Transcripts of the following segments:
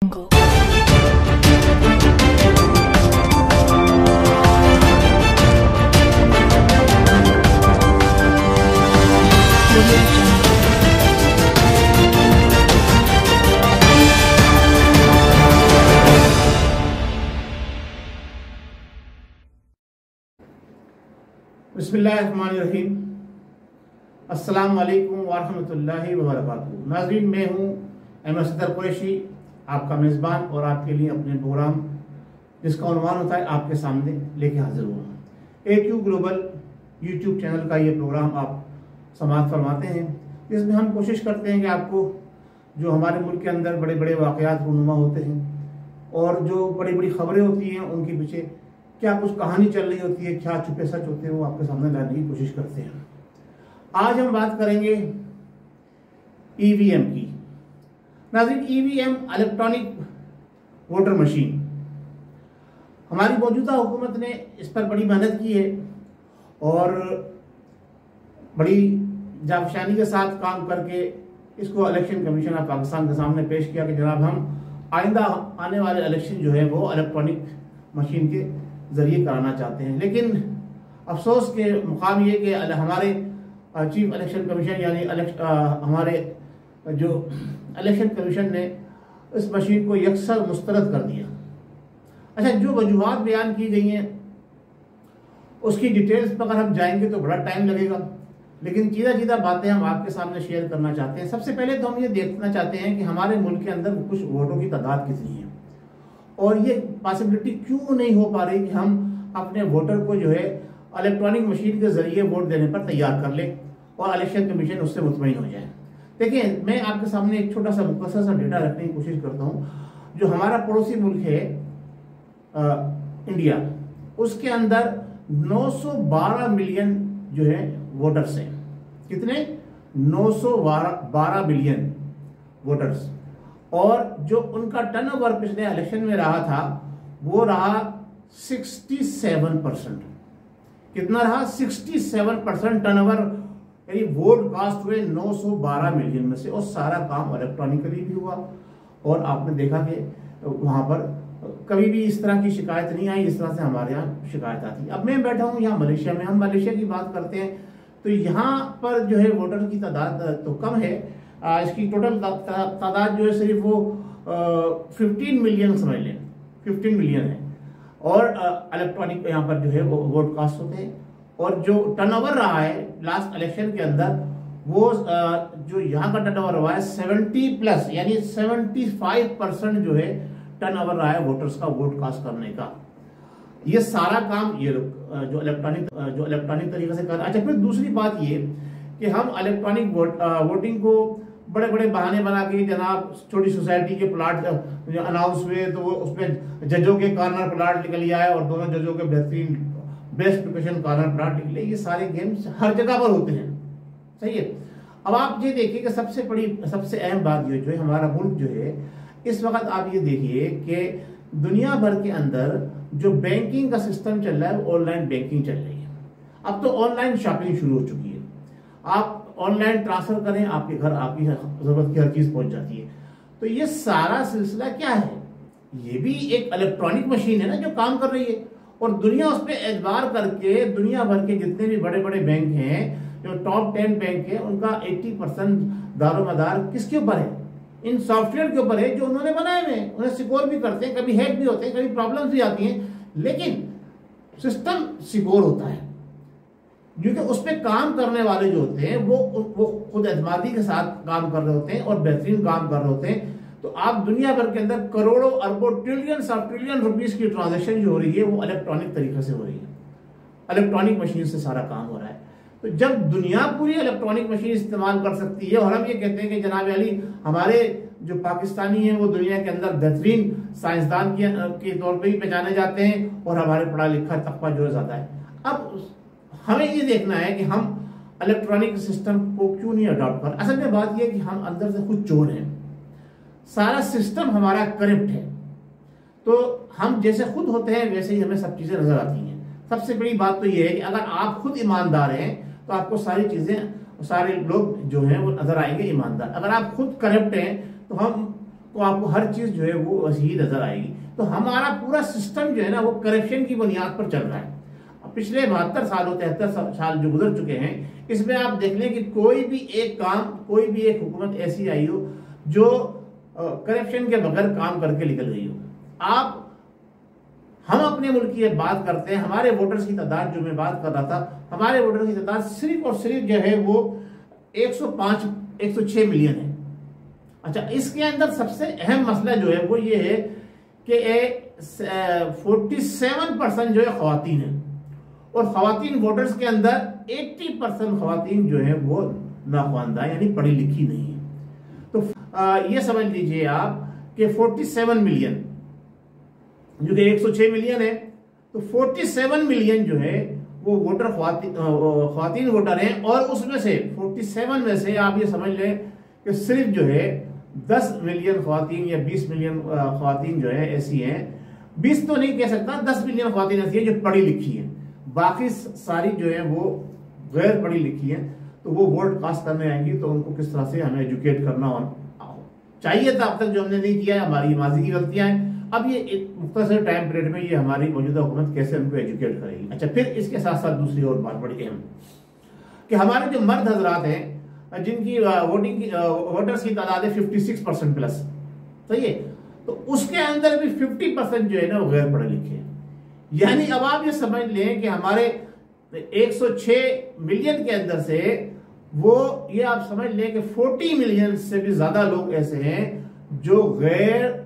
बिस्मिल्लाहिर्रहमानिर्रहीम। अस्सलाम वालेकुम वरहमतुल्लाहि वबरकातुहू। नाज़रीन, मैं हूँ अहमद सदर कुरैशी, आपका मेज़बान, और आपके लिए अपने प्रोग्राम जिसका उन्वान होता है आपके सामने लेके हाजिर हुआ हूँ। AQ ग्लोबल यूट्यूब चैनल का ये प्रोग्राम आप समाअत फरमाते हैं, जिसमें हम कोशिश करते हैं कि आपको जो हमारे मुल्क के अंदर बड़े बड़े वाक़यात रूनुमा होते हैं और जो बड़ी बड़ी खबरें होती हैं उनके पीछे क्या कुछ कहानी चल रही होती है, क्या छुपे सच होते हैं, वो आपके सामने लाने की कोशिश करते हैं। आज हम बात करेंगे EVM की। नाज़रीन, EVM इलेक्ट्रॉनिक वोटर मशीन, हमारी मौजूदा हुकूमत ने इस पर बड़ी मेहनत की है और बड़ी जाफशानी के साथ काम करके इसको इलेक्शन कमीशन ऑफ पाकिस्तान के सामने पेश किया कि जनाब हम आइंदा आने वाले इलेक्शन जो है वो इलेक्ट्रॉनिक मशीन के जरिए कराना चाहते हैं। लेकिन अफसोस के मुकाम ये कि हमारे चीफ इलेक्शन कमीशन यानी हमारे जो इलेक्शन कमीशन ने इस मशीन को यकसर मुस्तरद कर दिया। अच्छा, जो वजूहात बयान की गई हैं उसकी डिटेल्स पर अगर हम जाएंगे तो बड़ा टाइम लगेगा, लेकिन सीधा बातें हम आपके सामने शेयर करना चाहते हैं। सबसे पहले तो हम ये देखना चाहते हैं कि हमारे मुल्क के अंदर कुछ वोटों की तादाद कितनी है और ये पॉसिबिलिटी क्यों नहीं हो पा रही कि हम अपने वोटर को जो है इलेक्ट्रॉनिक मशीन के जरिए वोट देने पर तैयार कर ले और इलेक्शन कमीशन उससे मुतमईन हो जाए। देखिए, मैं आपके सामने एक छोटा सा मुख्तसर सा डेटा रखने की कोशिश करता हूँ। जो हमारा पड़ोसी मुल्क है इंडिया, उसके अंदर 912 मिलियन जो है वोटर्स हैं। कितने? 912 मिलियन वोटर्स। और जो उनका टर्नओवर पिछले इलेक्शन में रहा था वो रहा 67%। कितना रहा? 67% टर्नओवर, यानी वोट कास्ट हुए 912 मिलियन में से, और सारा काम इलेक्ट्रॉनिकली भी हुआ। और आपने देखा कि वहां पर कभी भी इस तरह की शिकायत नहीं आई इस तरह से हमारे यहाँ शिकायत आती। अब मैं बैठा हूँ यहाँ मलेशिया में, हम मलेशिया की बात करते हैं तो यहाँ पर जो है वोटर की तादाद तो कम है। इसकी टोटल तादाद जो है सिर्फ वो 15 मिलियन समझ लें, 15 मिलियन है। और इलेक्ट्रॉनिक यहाँ पर जो है वो वोट कास्ट होते हैं। और जो टर्नओवर रहा है लास्ट इलेक्शन के अंदर, वो जो यहाँ का टर्नओवर हुआ है 70+ यानी 75% जो है टर्नओवर रहा है वोटर्स का वोट कास्ट करने का। ये सारा काम ये जो इलेक्ट्रॉनिक तरीके से कर। अच्छा, फिर दूसरी बात ये कि हम इलेक्ट्रॉनिक वोटिंग को बड़े बड़े बहाने बना के, जनाब छोटी सोसाइटी के प्लाट अनाउंस हुए तो वो उसमें जजों के कॉर्नर प्लाट निकल आए और दोनों जजों के बेहतरीन बेस्ट लोकेशन कॉर्नर प्लाट निकले। ये सारे गेम्स हर जगह पर होते हैं, सही है। अब आप ये देखिए कि सबसे अहम बात ये जो है हमारा मुल्क जो है इस वक्त, आप ये देखिए कि दुनिया भर के अंदर जो बैंकिंग का सिस्टम चल रहा है वो ऑनलाइन बैंकिंग चल रही है। अब तो ऑनलाइन शॉपिंग शुरू हो चुकी है। आप ऑनलाइन ट्रांसफर करें, आपके घर आपकी जरूरत की हर चीज पहुंच जाती है। तो ये सारा सिलसिला क्या है? ये भी एक इलेक्ट्रॉनिक मशीन है ना जो काम कर रही है। और दुनिया उस पर एतबार करके दुनिया भर के जितने भी बड़े बड़े बैंक हैं, जो टॉप 10 बैंक है, उनका 80% दारोमदार किसके ऊपर है? इन सॉफ्टवेयर के ऊपर है जो उन्होंने बनाए हुए हैं। उन्हें सिक्योर भी करते हैं, कभी हैक भी होते हैं, कभी प्रॉब्लम्स भी आती हैं, लेकिन सिस्टम सिक्योर होता है क्योंकि उस पर काम करने वाले जो होते हैं वो खुद एतमादी के साथ काम कर रहे होते हैं और बेहतरीन काम कर रहे होते हैं। तो आप दुनिया भर के अंदर करोड़ों अरबों ट्रिलियन रुपीस की ट्रांजैक्शन जो हो रही है वो इलेक्ट्रॉनिक तरीके से हो रही है, इलेक्ट्रॉनिक मशीन से सारा काम हो रहा है। तो जब दुनिया पूरी इलेक्ट्रॉनिक मशीन इस्तेमाल कर सकती है और हम ये कहते हैं कि जनाब अली हमारे जो पाकिस्तानी हैं वो दुनिया के अंदर बेहतरीन साइंसदान के तौर पर ही पहचाने जाते हैं और हमारे पढ़ा लिखा तबका जो है ज्यादा है। अब हमें ये देखना है कि हम इलेक्ट्रॉनिक सिस्टम को क्यों नहीं अडॉप्ट कर। असल में बात यह कि हम अंदर से खुद चोर हैं, सारा सिस्टम हमारा करप्ट है। तो हम जैसे खुद होते हैं वैसे ही हमें सब चीजें नजर आती हैं। सबसे बड़ी बात तो यह है कि अगर आप खुद ईमानदार हैं तो आपको सारी चीजें, सारे लोग जो हैं वो नजर आएंगे ईमानदार। अगर आप खुद करप्ट हैं तो हम तो आपको हर चीज जो है वो वैसी ही नजर आएगी। तो हमारा पूरा सिस्टम जो है ना वो करप्शन की बुनियाद पर चल रहा है। पिछले 72 सालों 73 साल जो गुजर चुके हैं, इसमें आप देख लें कि कोई भी एक काम, कोई भी एक हुकूमत ऐसी आई हो जो करप्शन के बगैर काम करके निकल गई हो। हम अपने मुल्क की बात करते हैं, हमारे वोटर्स की तादाद जो मैं बात कर रहा था, हमारे वोटर्स की तादाद सिर्फ और सिर्फ जो है वो 106 मिलियन है। अच्छा, इसके अंदर सबसे अहम मसला जो है वो ये है कि 47% जो है खवातीन है, और खवातीन वोटर्स के अंदर 80% खवातीन जो है वो नाख्वानदा यानी पढ़ी लिखी नहीं है। तो ये समझ लीजिए आप कि 47 मिलियन जो कि 106 मिलियन है, तो 47 मिलियन जो है वो वोटर खवातीन वोटर हैं, और उसमें से 47 में से आप ये समझ लें कि सिर्फ जो है 10 मिलियन खवातीन या 20 मिलियन खवातीन जो है ऐसी हैं, 20 तो नहीं कह सकता, 10 मिलियन खवातीन ऐसी हैं जो पढ़ी लिखी हैं, बाकी सारी जो है वो गैर पढ़ी लिखी हैं। तो वो वोट कास्ट करने आएंगी तो उनको किस तरह से हमें एजुकेट करना चाहिए था, अब तक जो हमने नहीं किया है, हमारी माजी की गलतियां हैं। अब ये एक मुख्तसर टाइम पीरियड में ये हमारी मौजूदा हुकूमत कैसे उनको एजुकेट करेगी। अच्छा, फिर इसके साथ साथ दूसरी और बात बड़ी अहम कि हमारे जो मर्द हजरात हैं जिनकी वोटर्स की तादाद है 56% प्लस, सही है, तो उसके अंदर भी 50% जो है ना वो गैर पढ़े लिखे हैं। यानी अब आप ये समझ लें कि हमारे 106 मिलियन के अंदर से वो ये आप समझ लें कि 40 मिलियन से भी ज्यादा लोग ऐसे हैं जो गैर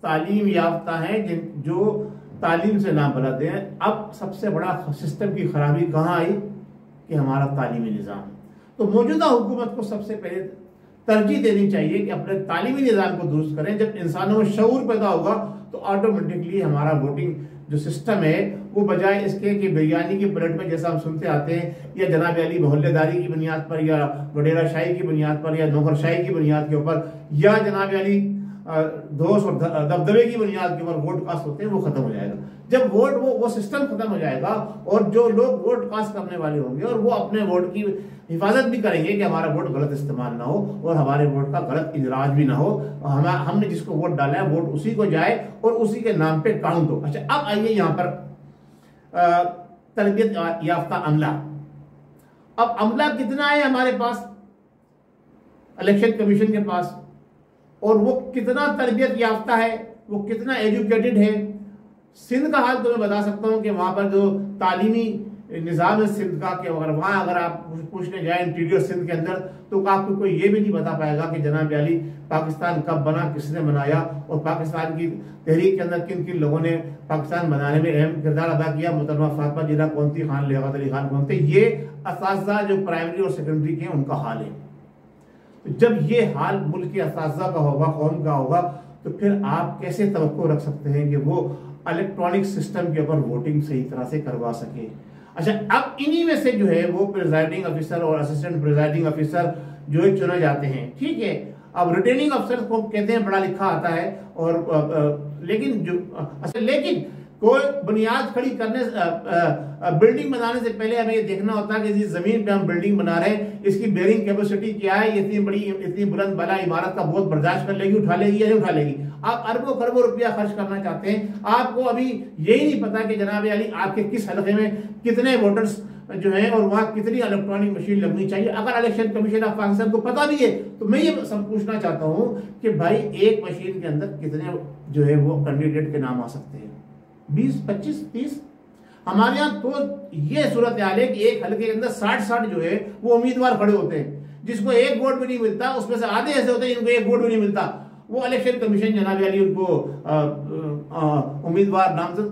तालीम याफ्ता हैं, जो तालीम से ना बलद हैं। अब सबसे बड़ा सिस्टम की खराबी कहाँ आई कि हमारा तालीमी निज़ाम। तो मौजूदा हुकूमत को सबसे पहले तरजीह देनी चाहिए कि अपने तालीमी निज़ाम को दुरुस्त करें। जब इंसानों में शऊर पैदा होगा तो ऑटोमेटिकली हमारा वोटिंग जो सिस्टम है वो बजाय इसके कि बिरयानी की प्लेट में जैसा हम सुनते आते हैं या जनाब अली मोहल्लेदारी की बुनियाद पर या वडेरा शाही की बुनियाद पर या नौकरशाही की बुनियाद के ऊपर या जनाब अली दोस्त और दबदबे की बुनियाद के ऊपर वोट कास्ट होते हैं, वो खत्म हो जाएगा। जब वो सिस्टम खत्म हो जाएगा और जो लोग वोट कास्ट करने वाले होंगे और वो अपने वोट की हिफाजत भी करेंगे कि हमारा वोट गलत इस्तेमाल ना हो और हमारे वोट का गलत इजराज भी ना हो, हमने जिसको वोट डाला है वोट उसी को जाए और उसी के नाम पे काउंट हो। अच्छा, अब आइए यहाँ पर तरबियत याफ्ता अमला। अब अमला कितना है हमारे पास इलेक्शन कमीशन के पास, और वो कितना तरबियत याफ्ता है, वो कितना एजुकेटेड है। सिंध का हाल तो मैं बता सकता हूँ कि वहाँ पर जो तालीमी निज़ाम है सिंध का, कि अगर आप पूछने जाए इंटीरियर सिंध के अंदर तो आपको कोई ये भी नहीं बता पाएगा कि जनाब अली पाकिस्तान कब बना, किसने बनाया, और पाकिस्तान की तहरीक के अंदर किन किन लोगों ने पाकिस्तान बनाने में अहम किरदार अदा किया। मोहतरमा फातिमा जिन्ना कौन थी, खान लियाकत अली खान कौन थे। ये असातिज़ा जो प्राइमरी और सेकेंडरी के उनका हाल है। तो जब ये हाल मुल्क के असातिज़ा का होगा, कौम का होगा, तो फिर आप कैसे तवक्को रख सकते हैं कि वो इलेक्ट्रॉनिक सिस्टम के ऊपर वोटिंग सही तरह से करवा सके। अच्छा, अब इन्हीं में से जो है वो प्रिजाइडिंग ऑफिसर और असिस्टेंट प्रिजाइडिंग ऑफिसर जो है चुने जाते हैं, ठीक है। अब रिटर्निंग अफसर को कहते हैं पढ़ा लिखा आता है, और लेकिन कोई बुनियाद खड़ी करने बिल्डिंग बनाने से पहले हमें ये देखना होता है कि जिस जमीन पे हम बिल्डिंग बना रहे हैं इसकी बेयरिंग कैपेसिटी क्या है, इतनी बड़ी इतनी बुलंद बला इमारत का बहुत बर्दाश्त कर लेगी, उठा लेगी या नहीं उठा लेगी। आप अरबों खरबों रुपया खर्च करना चाहते हैं, आपको अभी यही नहीं पता कि जनाब अली आपके किस हलके में कितने वोटर्स जो है और वहां कितनी इलेक्ट्रॉनिक मशीन लगनी चाहिए। अगर इलेक्शन कमीशन ऑफ पाकिस्तान को पता भी है तो मैं ये सब पूछना चाहता हूं कि भाई एक मशीन के अंदर कितने जो है वो कैंडिडेट के नाम आ सकते हैं, 20, 25, 30। हमारे यहाँ तो ये सूरत हाल है कि एक हल्के के अंदर 60 जो है वो उम्मीदवार खड़े होते हैं, जिसको एक वोट भी नहीं मिलता, उसमें से आधे ऐसे होते हैं जिनको एक वोट भी नहीं मिलता। वो इलेक्शन कमीशन जनाब अली उनको उम्मीदवार नामजद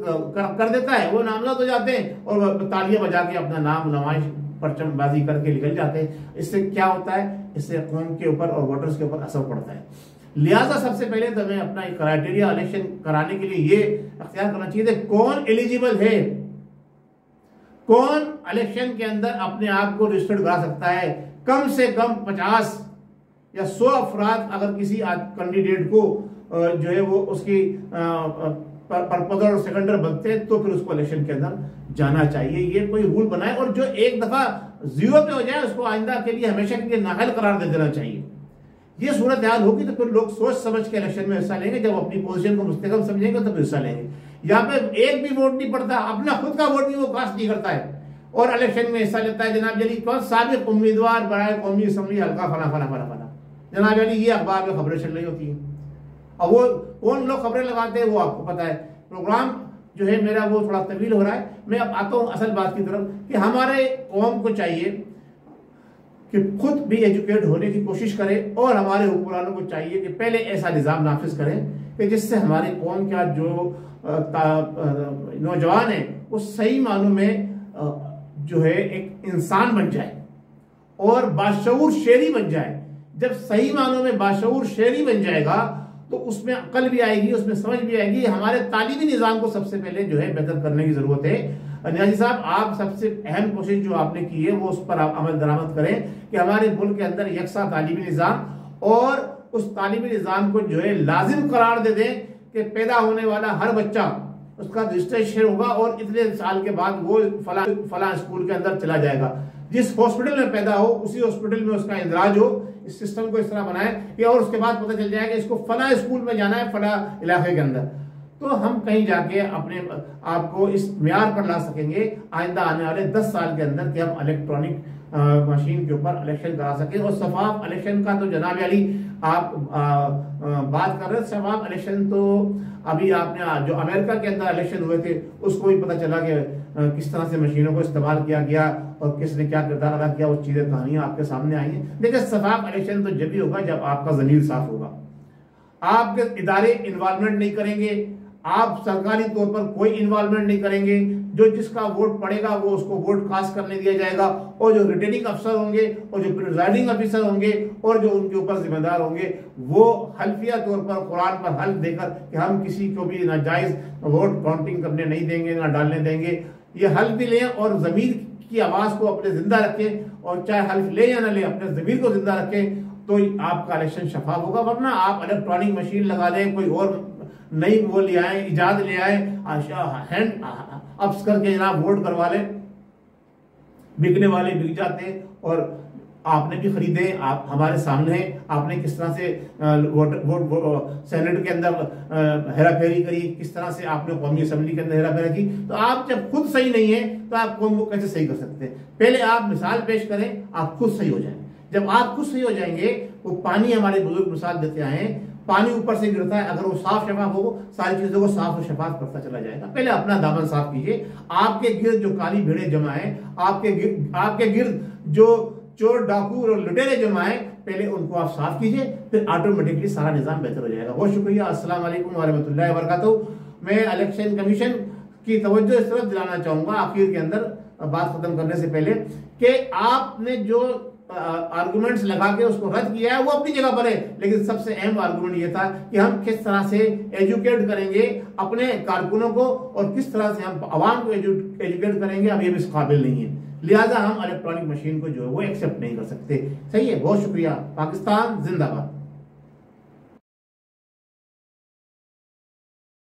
कर देता है, वो नामजद हो जाते हैं और तालियां बजा के अपना नाम नमाइश परचमबाजी करके निकल जाते हैं। इससे क्या होता है, इससे कौम के ऊपर और वोटर्स के ऊपर असर पड़ता है। लिहाजा सबसे पहले तो हमें अपना क्राइटेरिया इलेक्शन कराने के लिए ये अख्तियार करना चाहिए कौन एलिजिबल है, कौन इलेक्शन के अंदर अपने आप को रजिस्टर्ड करा सकता है। कम से कम 50 या 100 अफराद अगर किसी कैंडिडेट को जो है वो उसकी पर्पज और सेकेंडर बनते हैं तो फिर उसको इलेक्शन के अंदर जाना चाहिए। ये कोई रूल बनाए और जो एक दफा 0 पे हो जाए उसको आइंदा के लिए हमेशा के लिए नाअहल करार दे देना चाहिए। ये सूरत हाल होगी तो फिर लोग सोच समझ के इलेक्शन में हिस्सा लेंगे। जब अपनी पोजीशन को मुस्तकम समझेंगे तो हिस्सा लेंगे। यहाँ पे एक भी वोट नहीं पड़ता, अपना खुद का वोट भी वो कास्ट नहीं करता है और इलेक्शन में हिस्सा लेता है। जनाब अली कौन साबिक उम्मीदवार बराए कौमी असम्बली हल्का फला फला फला फला, जनाब अली ये अखबार में खबरें चल रही होती हैं। और वो कौन लोग खबरें लगाते हैं वो आपको पता है। प्रोग्राम जो है मेरा वो थोड़ा तवील हो रहा है। मैं अब आता हूँ असल बात की तरफ कि हमारे कौम को चाहिए कि खुद भी एजुकेट होने की कोशिश करें और हमारे हुक्मरानों को चाहिए कि पहले ऐसा निज़ाम नाफिज करें कि जिससे हमारी कौम का जो नौजवान है वो सही मानों में जो है एक इंसान बन जाए और बाशऊर शेरी बन जाए। जब सही मानों में बाशऊर शेरी बन जाएगा तो उसमें अकल भी आएगी, उसमें समझ भी आएगी। हमारे तालीमी निज़ाम को सबसे पहले जो है बेहतर करने की जरूरत है। नियाजी साहब, आप सबसे अहम कोशिश जो आपने की है वो उस पर आप अमल दरामद करें कि हमारे मुल्क के अंदर यकसा तालीमी निज़ाम और उस तालीमी निज़ाम को जो है लाजिम करार दे दें कि पैदा होने वाला हर बच्चा उसका रजिस्ट्रेशन होगा और इतने साल के बाद वो फला स्कूल के अंदर चला जाएगा। जिस हॉस्पिटल में पैदा हो उसी हॉस्पिटल में उसका इंदराज हो। इस सिस्टम को इस तरह बनाए कि और उसके बाद पता चल जाएगा इसको फला स्कूल में जाना है फला इलाके के अंदर, तो हम कहीं जाके अपने आप को इस म्यार पर ला सकेंगे आइंदा आने वाले 10 साल के अंदर कि हम इलेक्ट्रॉनिक मशीन के ऊपर इलेक्शन करा सकें। और शफाफ इलेक्शन का तो जनाब अली आप बात कर रहे थे, शफाफ इलेक्शन तो अभी आपने जो अमेरिका के अंदर इलेक्शन हुए थे उसको भी पता चला कि किस तरह से मशीनों को इस्तेमाल किया गया और किसने क्या किरदार अदा किया। वो चीजें कहानियां आपके सामने आई हैं। देखिए, शफाफ इलेक्शन तो जब भी होगा जब आपका ज़मीर साफ होगा, आपके इदारे इन्वॉल्वमेंट नहीं करेंगे, आप सरकारी तौर पर कोई इन्वॉल्वमेंट नहीं करेंगे, जो जिसका वोट पड़ेगा वो उसको वोट कास्ट करने दिया जाएगा और जो रिटर्निंग अफसर होंगे और जो प्रिजाइडिंग ऑफिसर होंगे और जो उनके ऊपर जिम्मेदार होंगे वो हल्फिया तौर पर कुरान पर हल्फ देकर कि हम किसी को भी नाजायज वोट काउंटिंग करने नहीं देंगे, ना डालने देंगे, ये हल्फ भी लें और जमीर की आवाज को अपने जिंदा रखें और चाहे हल्फ ले या ना ले अपने जमीर को जिंदा रखें तो आपका इलेक्शन शफाफ होगा। वरना आप इलेक्ट्रॉनिक मशीन लगा लें, कोई और नई वो ले आए, इजाद ले आए, हैंड अप्स करके जनाब वोट करवा लें, बिकने वाले बिक जाते और आपने भी खरीदे। आप हमारे सामने हैं, आपने किस तरह से वोट सेनेट के अंदर हेराफेरी करी, किस तरह से आपने कौमी असेंबली के अंदर हेराफेरी की। तो आप जब खुद सही नहीं है तो आप कौम को कैसे सही कर सकते हैं? पहले आप मिसाल पेश करें, आप खुद सही हो जाएं। जब आप खुद सही हो जाएंगे, वो पानी हमारे बुजुर्ग मिसाल देते आए, पानी ऊपर से गिरता है, अगर वो साफ शफाफ हो सारी चीजों को साफ और शफाफ करता चला जाएगा। पहले अपना दामन साफ कीजिए। आपके गिर्द जो काली भीड़ें जमा है, आपके गिर्द जो चोर डाकू और लुटेरे जमाए, पहले उनको आप साफ कीजिए, फिर ऑटोमेटिकली सारा निजाम बेहतर हो जाएगा। बहुत शुक्रिया। अस्सलाम वालेकुम व रहमतुल्लाहि व बरकातहू। मैं इलेक्शन कमीशन की तवज्जो इस तरफ दिलाना चाहूंगा आखिर के अंदर बात खत्म करने से पहले कि आपने जो आर्गुमेंट्स लगा के उसको रद्द किया है वो अपनी जगह पर है, लेकिन सबसे अहम आर्गुमेंट ये था कि हम किस तरह से एजुकेट करेंगे अपने कारकुनों को और किस तरह से हम आवाम को एजुकेट करेंगे, अब ये भी इस काबिल नहीं है। लिहाजा हम इलेक्ट्रॉनिक मशीन को जो है वो एक्सेप्ट नहीं कर सकते। सही है। बहुत शुक्रिया। पाकिस्तान जिंदाबाद।